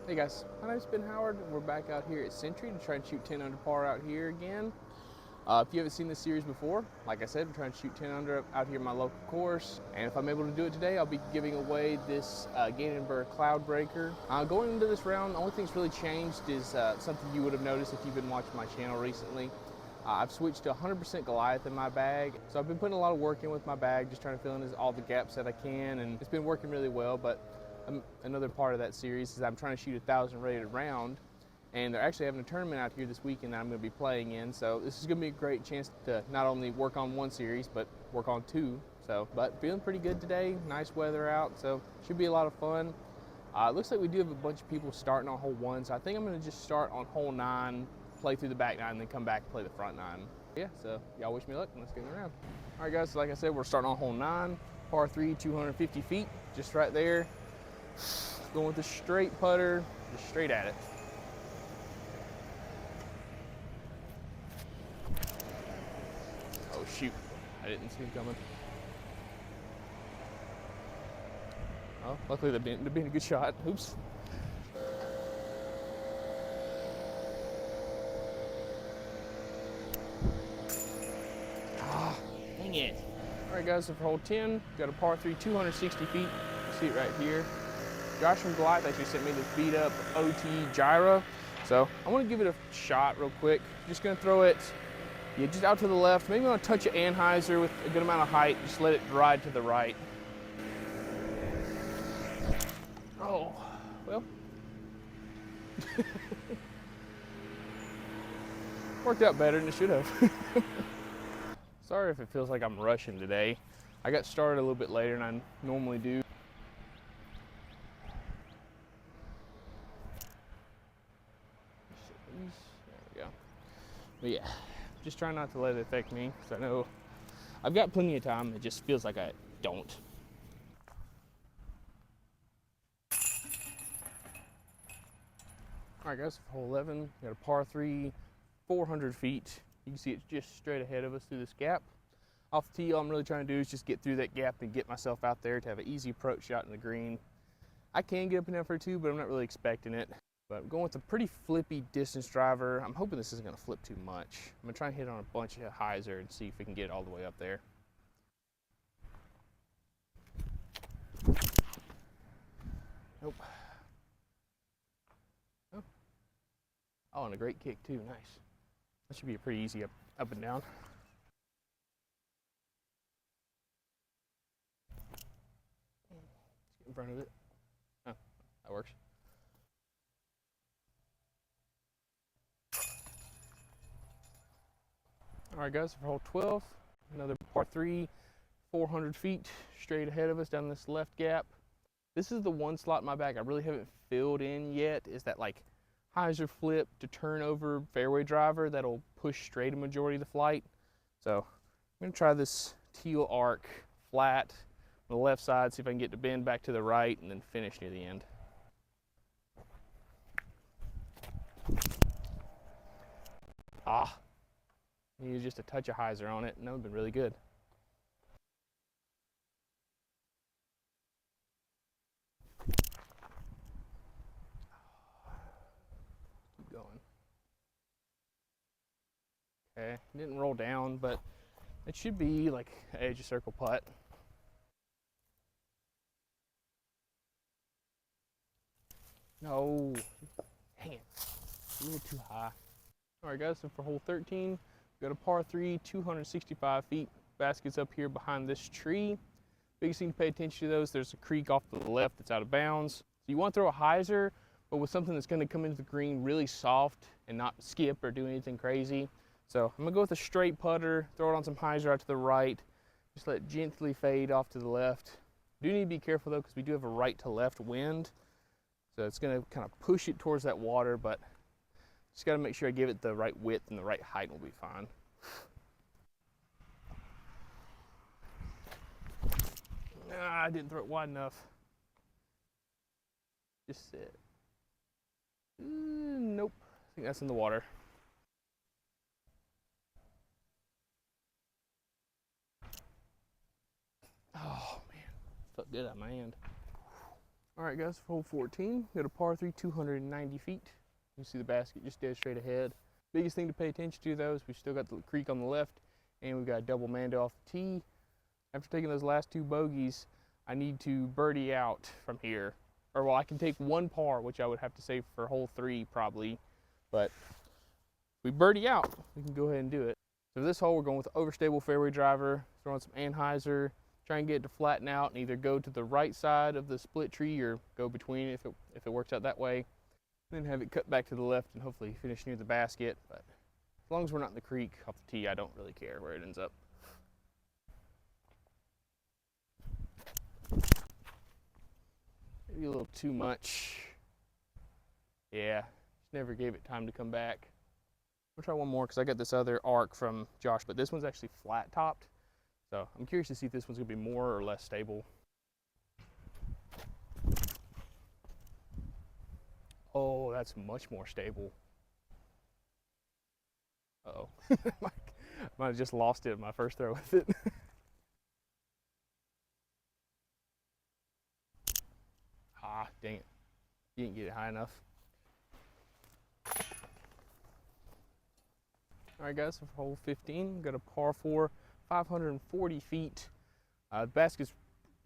Hey guys, my name's Ben Howard, and we're back out here at Century to try and shoot 10 under par out here again. If you haven't seen this series before, like I said, I'm trying to shoot 10 under out here at my local course. And if I'm able to do it today, I'll be giving away this Ganenberg Cloud Breaker. Going into this round, the only thing that's really changed is something you would have noticed if you've been watching my channel recently. I've switched to 100% Goliath in my bag. So I've been putting a lot of work in with my bag, just trying to fill in all the gaps that I can, and it's been working really well. But another part of that series is I'm trying to shoot a 1,000 rated round, and they're actually having a tournament out here this weekend that I'm going to be playing in. So this is going to be a great chance to not only work on one series, but work on two. But feeling pretty good today. Nice weather out, so should be a lot of fun. It looks like we do have a bunch of people starting on hole 1, so I think I'm going to just start on hole 9, play through the back 9, and then come back and play the front 9. Yeah, so y'all wish me luck, and let's get in the round. All right, guys, so like I said, we're starting on hole 9, par 3, 250 feet, just right there. Going with the straight putter, just straight at it. Oh shoot, I didn't see him coming. Oh, luckily they're being a good shot. Oops. Dang it. All right, guys, so for hole 10, got a par 3, 260 feet. You see it right here. Josh from Goliath actually sent me this beat up OT gyro. So I want to give it a shot real quick. Just going to throw it just out to the left. Maybe on a touch of Anheuser with a good amount of height. Just let it ride to the right. Oh, well. Worked out better than it should have. Sorry if it feels like I'm rushing today. I got started a little bit later than I normally do. There we go. But yeah, just trying not to let it affect me, because I know I've got plenty of time. It just feels like I don't. All right, guys, for hole 11, got a par 3, 400 feet. You can see it's just straight ahead of us through this gap. Off the tee, all I'm really trying to do is just get through that gap and get myself out there to have an easy approach shot in the green. I can get up in there for 2, but I'm not really expecting it. But I'm going with a pretty flippy distance driver. I'm hoping this isn't going to flip too much. I'm going to try and hit on a bunch of hyzer and see if we can get it all the way up there. Nope. Oh, and a great kick too, nice. That should be a pretty easy up and down. Let's get in front of it. Oh, that works. All right, guys, for hole 12, another par 3, 400 feet straight ahead of us down this left gap. This is the one slot in my bag I really haven't filled in yet, is that like hyzer flip to turn over fairway driver that'll push straight a majority of the flight. So I'm gonna try this teal arc flat on the left side, see if I can get to bend back to the right and then finish near the end. Use just a touch of hyzer on it, and that would have been really good. Keep going. Okay, didn't roll down, but it should be like an edge of circle putt. No, dang it, a little too high. All right, guys, so for hole 13, we've got a par 3, 265 feet. Basket's up here behind this tree. Biggest thing to pay attention to those, there's a creek off to the left that's out of bounds. So you want to throw a hyzer, but with something that's going to come into the green really soft and not skip or do anything crazy. So I'm going to go with a straight putter, throw it on some hyzer out to the right, just let it gently fade off to the left. Do need to be careful though, because we do have a right to left wind. So it's going to kind of push it towards that water, but just got to make sure I give it the right width and the right height, and we'll be fine. I didn't throw it wide enough. Just sit. Nope. I think that's in the water. Oh man, felt good out of my hand. All right, guys, for hole 14, we got a par 3, 290 feet. You see the basket just dead straight ahead. Biggest thing to pay attention to, though, is we've still got the creek on the left, and we've got a double Mando off the tee. After taking those last 2 bogeys, I need to birdie out from here. Or, well, I can take 1 par, which I would have to save for hole 3 probably. But if we birdie out, we can go ahead and do it. So for this hole, we're going with the overstable fairway driver, throwing some Anheuser, try and get it to flatten out and either go to the right side of the split tree or go between it if it works out that way. Then have it cut back to the left and hopefully finish near the basket. But as long as we're not in the creek off the tee, I don't really care where it ends up. Maybe a little too much. Yeah, just never gave it time to come back. We'll try one more because I got this other arc from Josh, but this one's actually flat topped. So I'm curious to see if this one's gonna be more or less stable. Oh, that's much more stable. Uh-oh. Might have just lost it in my first throw with it. Ah, dang it. You didn't get it high enough. All right, guys, so for hole 15, we've got a par 4, 540 feet. The basket's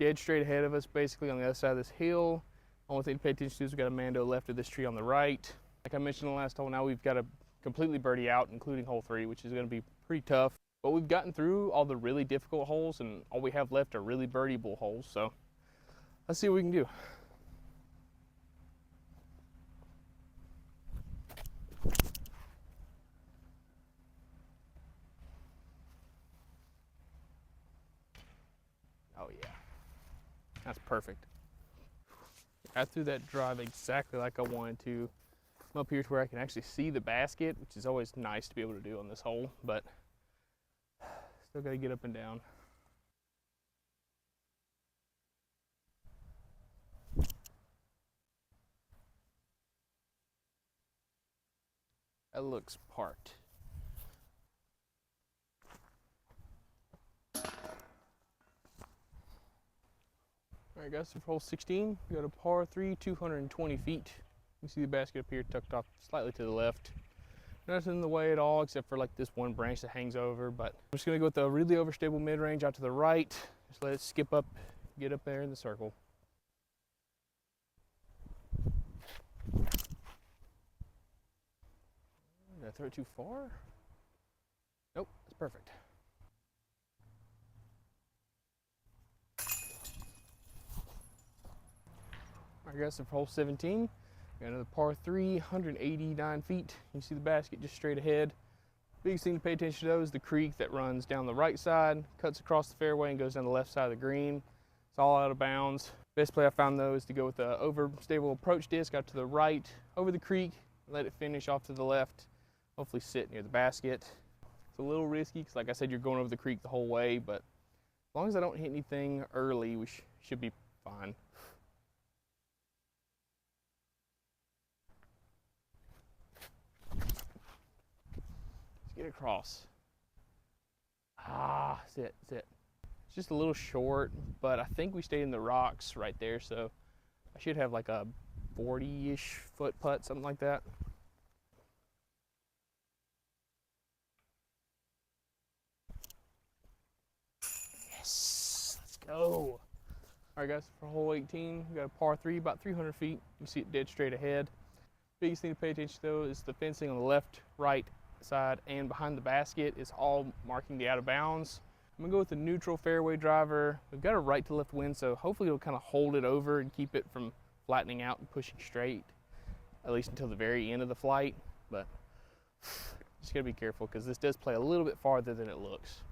dead straight ahead of us, basically on the other side of this hill. Only thing to pay attention to is we've got a Mando left of this tree on the right. Like I mentioned in the last hole, now we've got to completely birdie out, including hole 3, which is going to be pretty tough. But we've gotten through all the really difficult holes, and all we have left are really birdieable holes. So let's see what we can do. Oh yeah, that's perfect. I threw that drive exactly like I wanted to. I'm up here to where I can actually see the basket, which is always nice to be able to do on this hole, but still got to get up and down. That looks parked. All right, guys, so for hole 16, we got a par 3, 220 feet. You can see the basket up here tucked off slightly to the left. Nothing in the way at all except for like this one branch that hangs over, but I'm just gonna go with the really overstable mid-range out to the right. Just let it skip up, get up there in the circle. Did I throw it too far? Nope, that's perfect. All right, guys, so for hole 17, we got another par 3, 189 feet. You see the basket just straight ahead. Biggest thing to pay attention to is the creek that runs down the right side, cuts across the fairway and goes down the left side of the green. It's all out of bounds. Best play I found though is to go with the overstable approach disc out to the right, over the creek, let it finish off to the left, hopefully sit near the basket. It's a little risky because like I said, you're going over the creek the whole way, but as long as I don't hit anything early, we should be fine. Get across. Ah, that's it, that's it. It's just a little short, but I think we stayed in the rocks right there, so I should have like a 40-ish foot putt, something like that. Yes, let's go. All right, guys, for hole 18, we got a par 3, about 300 feet. You can see it dead straight ahead. Biggest thing to pay attention to though is the fencing on the left, right, side and behind the basket is all marking the out of bounds. I'm gonna go with the neutral fairway driver. We've got a right to left wind, so hopefully it'll kind of hold it over and keep it from flattening out and pushing straight, at least until the very end of the flight. But just gotta be careful because this does play a little bit farther than it looks.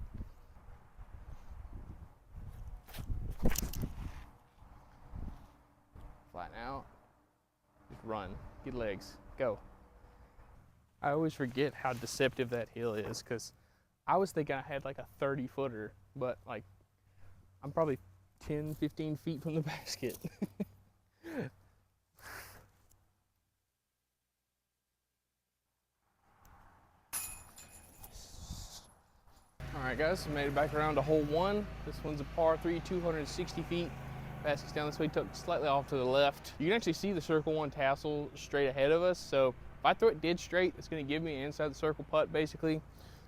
Flatten out, just run, get legs, go. I always forget how deceptive that hill is because I was thinking I had like a 30-footer, but like I'm probably 10, 15 feet from the basket. All right, guys, so made it back around to hole 1. This one's a par 3, 260 feet. Basket's down this way, tucked slightly off to the left. You can actually see the circle one tassel straight ahead of us. So if I throw it dead straight, it's gonna give me an inside the circle putt basically.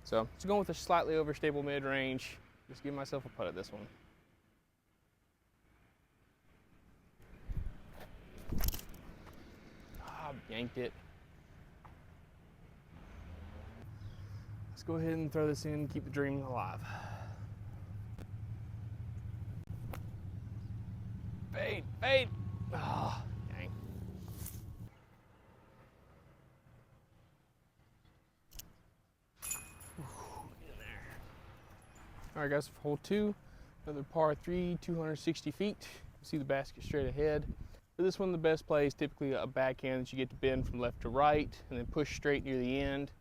So just going with a slightly overstable mid-range. Just give myself a putt at this one. Yanked it. Let's go ahead and throw this in, keep the dream alive. Fade, fade. Oh, dang. In there. All right, guys, for hole 2, another par 3, 260 feet. You see the basket straight ahead. For this one, the best play is typically a backhand that you get to bend from left to right and then push straight near the end.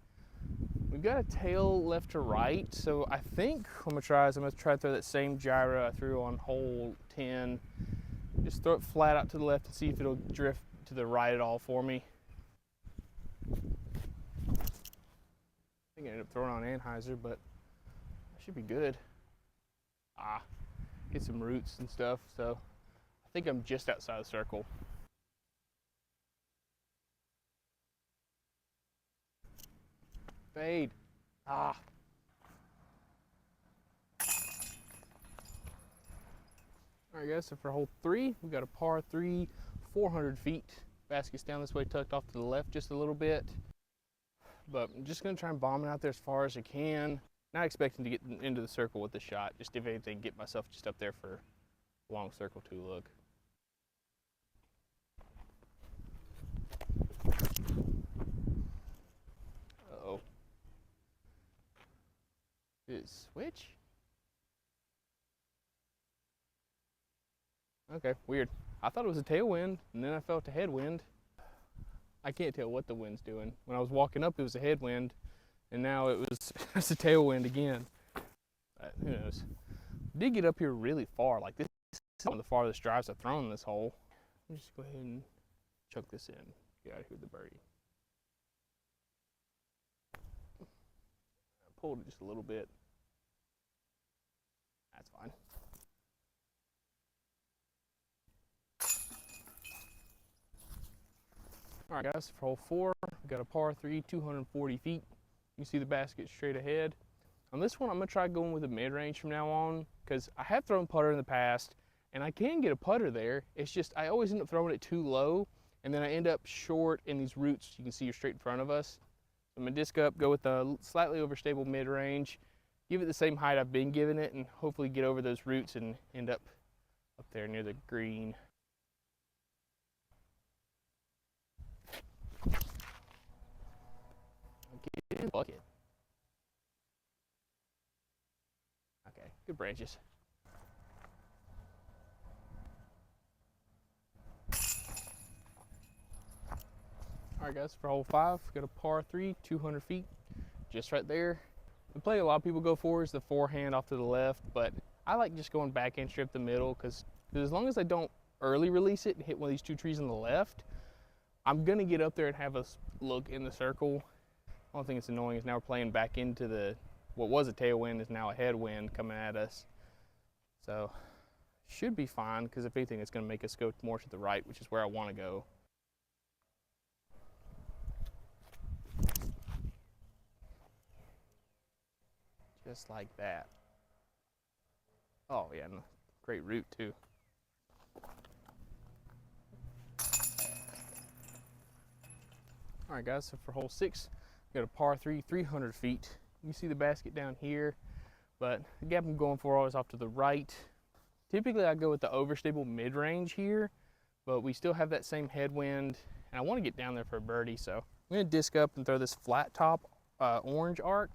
We've got a tail left to right, so I think what I'm gonna try to throw that same gyro I threw on hole 10. Just throw it flat out to the left and see if it'll drift to the right at all for me. I think I ended up throwing on Anheuser, but it should be good. Get some roots and stuff, so I think I'm just outside the circle. Fade. All right, guys, so for hole 3, we got a par 3, 400 feet. Basket's down this way, tucked off to the left just a little bit. But I'm just gonna try and bomb it out there as far as I can. Not expecting to get into the circle with the shot, just if anything, get myself just up there for a long circle 2 look. Uh-oh. Did it switch? Okay, weird. I thought it was a tailwind, and then I felt a headwind. I can't tell what the wind's doing. When I was walking up, it was a headwind, and now it's a tailwind again. Who knows? Did get up here really far. Like, this is one of the farthest drives I've thrown in this hole. Let me just go ahead and chuck this in. Get out of here with the birdie. I pulled it just a little bit. That's fine. All right, guys, for hole 4, we've got a par 3, 240 feet. You can see the basket straight ahead. On this one, I'm gonna try going with a mid-range from now on, because I have thrown putter in the past, and I can get a putter there. It's just, I always end up throwing it too low, and then I end up short in these roots you can see are straight in front of us. So I'm gonna disc up, go with a slightly overstable mid-range, give it the same height I've been giving it, and hopefully get over those roots and end up there near the green. Get in the bucket. Okay, good branches. All right, guys, for hole 5, we've got a par 3, 200 feet, just right there. The play a lot of people go for is the forehand off to the left, but I like just going backhand strip the middle, because as long as I don't early release it and hit one of these 2 trees on the left, I'm gonna get up there and have us look in the circle. The only thing that's annoying is now we're playing back into what was a tailwind is now a headwind coming at us. So should be fine, because if anything, it's gonna make us go more to the right, which is where I wanna go. Just like that. Oh yeah, great route too. All right, guys, so for hole 6, we got a par 3, 300 feet. You can see the basket down here, but the gap I'm going for is off to the right. Typically, I go with the overstable mid-range here, but we still have that same headwind, and I want to get down there for a birdie, so I'm going to disc up and throw this flat top orange arc.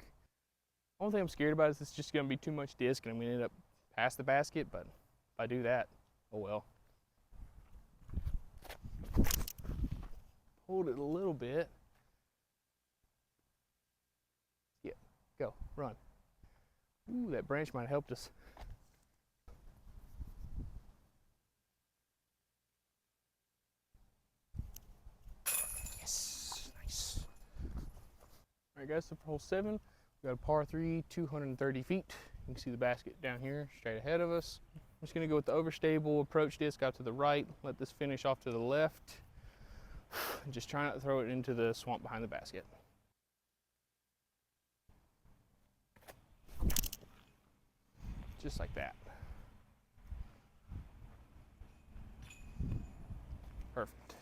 The only thing I'm scared about is it's just going to be too much disc, and I'm going to end up past the basket, but if I do that, oh well. Hold it a little bit. Yeah, go, run. Ooh, that branch might have helped us. Yes, nice. All right, guys, so for hole 7, we got a par 3, 230 feet. You can see the basket down here, straight ahead of us. I'm just gonna go with the overstable approach disc out to the right, let this finish off to the left, and just try not to throw it into the swamp behind the basket. Just like that. Perfect.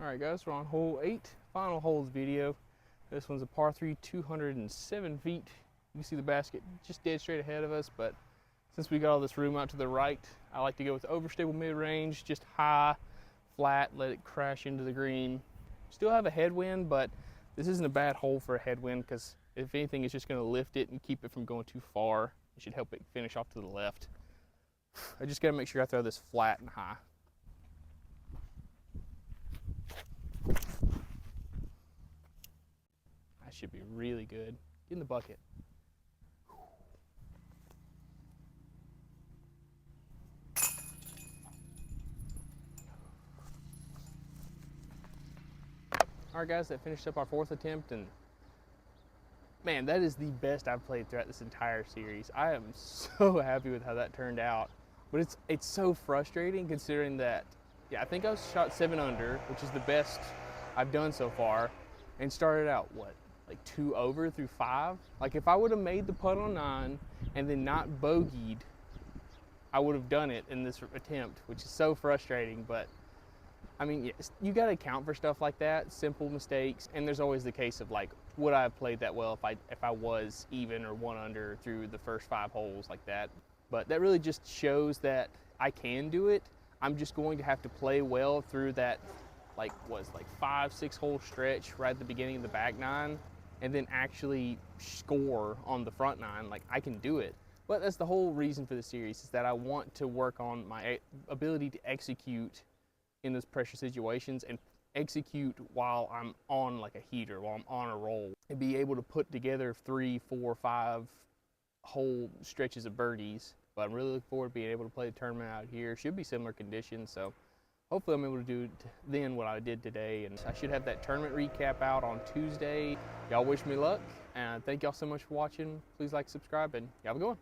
All right guys, we're on hole 8, final holes video. This one's a par 3, 207 feet. You can see the basket just dead straight ahead of us, but since we got all this room out to the right, I like to go with the overstable mid-range, just high, flat, let it crash into the green. Still have a headwind, but this isn't a bad hole for a headwind because if anything, it's just gonna lift it and keep it from going too far. It should help it finish off to the left. I just gotta make sure I throw this flat and high. That should be really good. Get in the bucket. All right guys, that finished up our 4th attempt, and man, that is the best I've played throughout this entire series. I am so happy with how that turned out, but it's so frustrating considering that, yeah, I think I shot 7 under, which is the best I've done so far, and started out, what, like 2 over through 5? Like if I would have made the putt on 9 and then not bogeyed, I would have done it in this attempt, which is so frustrating, but I mean, yes, you got to account for stuff like that, simple mistakes, and there's always the case of like, would I have played that well if I was even or 1 under through the first 5 holes like that? But that really just shows that I can do it. I'm just going to have to play well through that, like 5-6 hole stretch right at the beginning of the back 9, and then actually score on the front 9. Like I can do it. But that's the whole reason for the series, is that I want to work on my ability to execute in those pressure situations and execute while I'm on like a heater, while I'm on a roll, and be able to put together 3, 4, 5 whole stretches of birdies. But I'm really looking forward to being able to play the tournament out here. Should be similar conditions, so hopefully I'm able to do then what I did today. And I should have that tournament recap out on Tuesday. Y'all wish me luck, and thank y'all so much for watching. Please like, subscribe, and y'all have a good one.